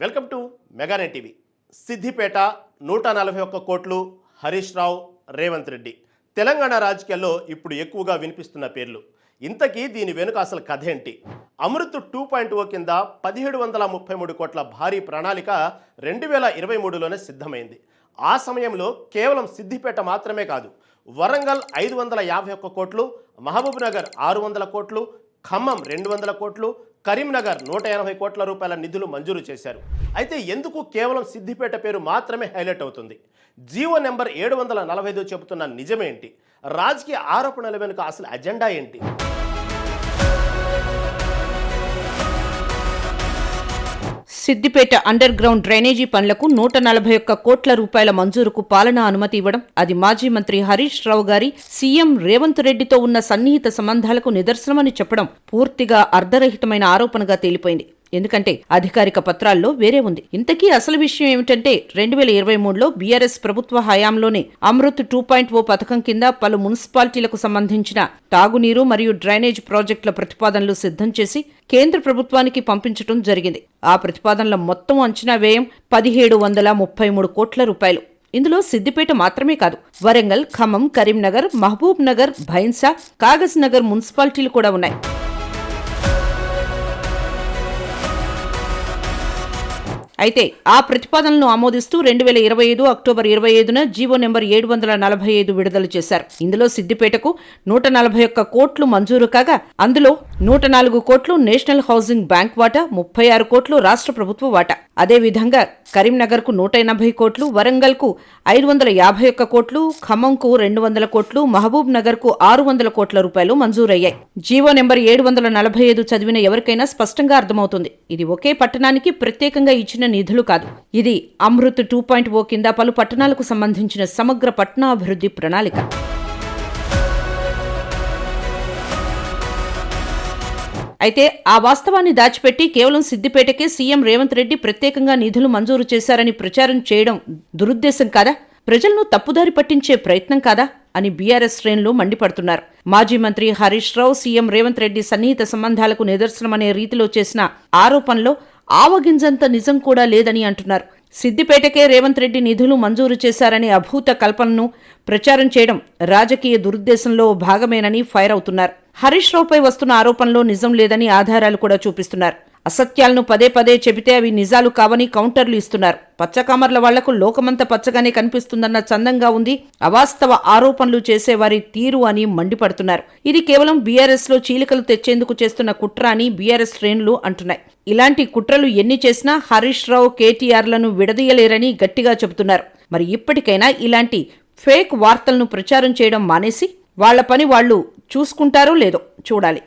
Welcome to Meganet TV. Siddipet 141 కోట్లు, హరీష్ రావు, రేవంత్ రెడ్డి తెలంగాణ రాజకీయాల్లో ఇప్పుడు ఎక్కువగా వినిపిస్తున్న పేర్లు. ఇంతకీ దీని వెనుక అసలు కథ ఏంటి? అమృత్ 2.0 కింద 1733 కోట్ల భారీ ప్రణాళిక 2023లోనే సిద్ధమైంది. ఆ సమయంలో కేవలం సిద్దిపేట మాత్రమే కాదు, వరంగల్ 551 కోట్లు, మహబూబ్ నగర్ 600 కోట్లు, ఖమ్మం 200 కోట్లు, కరీంనగర్ 180 కోట్ల రూపాయల నిధులు మంజూరు చేశారు. అయితే ఎందుకు కేవలం సిద్దిపేట పేరు మాత్రమే హైలైట్ అవుతుంది? జీవో నెంబర్ 745 చెబుతున్న నిజమేంటి? రాజకీయ ఆరోపణల వెనుక అసలు అజెండా ఏంటి? సిద్దిపేట అండర్ గ్రౌండ్ డ్రైనేజీ పనులకు 141 కోట్ల రూపాయల మంజూరుకు పాలనా అనుమతి ఇవ్వడం, అది మాజీ మంత్రి హరీష్ రావు గారి సీఎం రేవంత్ రెడ్డితో ఉన్న సన్నిహిత సంబంధాలకు నిదర్శనమని చెప్పడం పూర్తిగా అర్ధరహితమైన ఆరోపణగా తేలిపోయింది. ఎందుకంటే అధికారిక పత్రాల్లో వేరే ఉంది. ఇంతకీ అసలు విషయం ఏమిటంటే 2023లో బీఆర్ఎస్ ప్రభుత్వ హయాంలోనే అమృత్ 2.0 పథకం కింద పలు మున్సిపాలిటీలకు సంబంధించిన తాగునీరు మరియు డ్రైనేజ్ ప్రాజెక్టుల ప్రతిపాదనలు సిద్ధం చేసి కేంద్ర ప్రభుత్వానికి పంపించడం జరిగింది. ఆ ప్రతిపాదనల మొత్తం అంచనా వ్యయం 1733 కోట్ల రూపాయలు. ఇందులో సిద్దిపేట మాత్రమే కాదు, వరంగల్, ఖమ్మం, కరీంనగర్, మహబూబ్ నగర్, భైన్సా, కాగజ్ నగర్ మున్సిపాలిటీలు కూడా ఉన్నాయి. అయితే ఆ ప్రతిపాదనలను ఆమోదిస్తూ 2025 అక్టోబర్ 25న జీవో నెంబర్ 745 విడుదల చేశారు. ఇందులో సిద్దిపేటకు 141 కోట్లు మంజూరు కాగా, అందులో 104 కోట్లు నేషనల్ హౌసింగ్ బ్యాంక్ వాటా, 36 కోట్లు రాష్ట్ర ప్రభుత్వ వాటా. అదేవిధంగా కరీంనగర్కు 180 కోట్లు, వరంగల్కు 551 కోట్లు, ఖమ్మంకు 200 కోట్లు, మహబూబ్ నగర్కు 600 కోట్ల రూపాయలు మంజూరయ్యాయి. జీవో నెంబర్ 745 చదివిన ఎవరికైనా స్పష్టంగా అర్థమవుతుంది, ఇది ఒకే పట్టణానికి ప్రత్యేకంగా ఇచ్చిన నిధులు కాదు. ఇది అమృత్ 2.0 కింద పలు పట్టణాలకు సంబంధించిన సమగ్ర పట్టణాభివృద్ధి ప్రణాళిక. అయితే ఆ వాస్తవాన్ని దాచిపెట్టి కేవలం సిద్దిపేటకే సీఎం రేవంత్ రెడ్డి ప్రత్యేకంగా నిధులు మంజూరు చేశారని ప్రచారం చేయడం దురుద్దేశం కాదా? ప్రజలను తప్పుదారి పట్టించే ప్రయత్నం కాదా అని బీఆర్ఎస్ శ్రేణులు మండిపడుతున్నారు. మాజీ మంత్రి హరీష్ రావు సీఎం రేవంత్ రెడ్డి సన్నిహిత సంబంధాలకు నిదర్శనమనే రీతిలో చేసిన ఆరోపణలో ఆవగింజంత నిజం కూడా లేదని అంటున్నారు. సిద్దిపేటకే రేవంత్ రెడ్డి నిధులు మంజూరు చేశారనే అభూత కల్పనను ప్రచారం చేయడం రాజకీయ దురుద్దేశంలో భాగమేనని ఫైర్ అవుతున్నారు. హరీష్ రావుపై వస్తున్న ఆరోపణలో నిజం లేదని ఆధారాలు కూడా చూపిస్తున్నారు. అసత్యాలను పదే పదే చెబితే అవి నిజాలు కావని కౌంటర్లు ఇస్తున్నారు. పచ్చకామర్ల వాళ్లకు లోకమంతా పచ్చగానే కనిపిస్తుందన్న చందంగా ఉంది అవాస్తవ ఆరోపణలు చేసేవారి తీరు అని మండిపడుతున్నారు. ఇది కేవలం బీఆర్ఎస్ లో చీలికలు తెచ్చేందుకు చేస్తున్న కుట్ర అని బీఆర్ఎస్ శ్రేణులు అంటున్నాయి. ఇలాంటి కుట్రలు ఎన్ని చేసినా హరీష్ రావు, కేటీఆర్లను విడదీయలేరని గట్టిగా చెబుతున్నారు. మరి ఇప్పటికైనా ఇలాంటి ఫేక్ వార్తలను ప్రచారం చేయడం మానేసి వాళ్ల పని వాళ్లు చూసుకుంటారో లేదో చూడాలి.